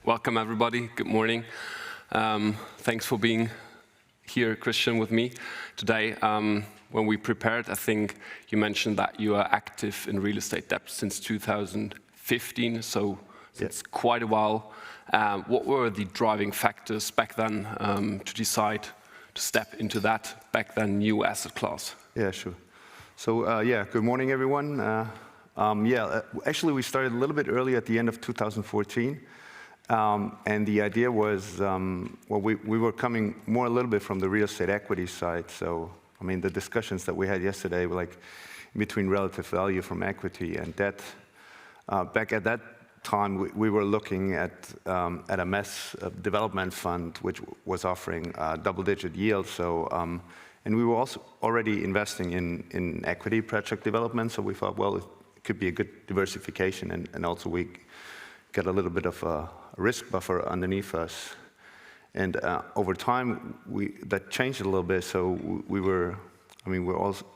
Welcome, everybody. Good morning. Thanks for being here, Christian, with me today. When we prepared, I think you mentioned that you are active in real estate debt since 2015, so it's quite a while. What were the driving factors back then to decide to step into that back then new asset class? Yeah, sure. So good morning, everyone. Actually, we started a little bit early at the end of 2014. And the idea was, we were coming more a little bit from the real estate equity side. So, I mean, the discussions that we had yesterday were like between relative value from equity and debt. Back at that time, we were looking at a MES development fund, which was offering double-digit yield. So, and we were also already investing in equity project development. So we thought, well, it could be a good diversification, and also we get a little bit of a risk buffer underneath us. And over time, that changed a little bit. So we're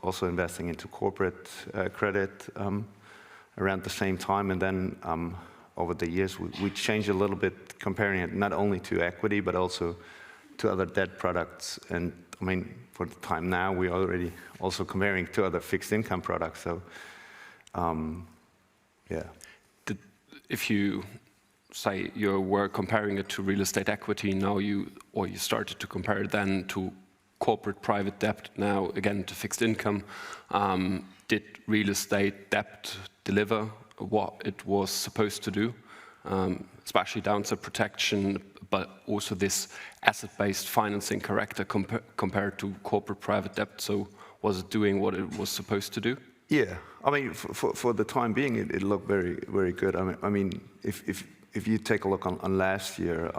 also investing into corporate credit around the same time. And then over the years, we changed a little bit, comparing it not only to equity, but also to other debt products. And I mean, for the time now, we're already also comparing to other fixed income products. So, yeah. If you say you were comparing it to real estate equity, now you started to compare it then to corporate private debt, now again to fixed income. Did real estate debt deliver what it was supposed to do, especially downside protection, but also this asset-based financing character compared to corporate private debt? So was it doing what it was supposed to do? Yeah, I mean, for the time being, it looked very, very good. I mean, if you take a look on last year,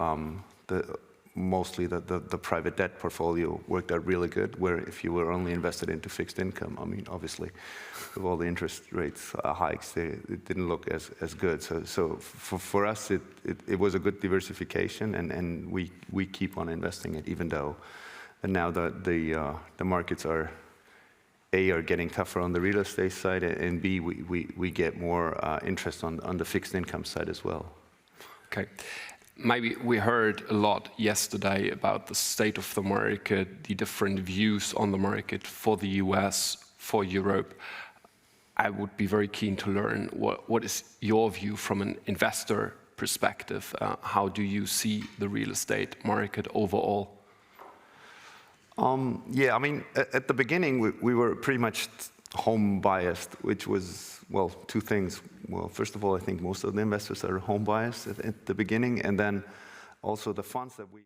mostly the private debt portfolio worked out really good. Where if you were only invested into fixed income, I mean, obviously, with all the interest rates hikes, it didn't look as good. So for us, it was a good diversification, and we keep on investing it, even though, and now the markets are getting tougher on the real estate side, and B, we get more interest on the fixed income side as well. Okay. Maybe we heard a lot yesterday about the state of the market, the different views on the market for the US, for Europe. I would be very keen to learn what is your view from an investor perspective. How do you see the real estate market overall? Yeah, I mean, at the beginning, we were pretty much home biased, which was, well, two things. Well, first of all, I think most of the investors are home biased at the beginning, and then also the funds that we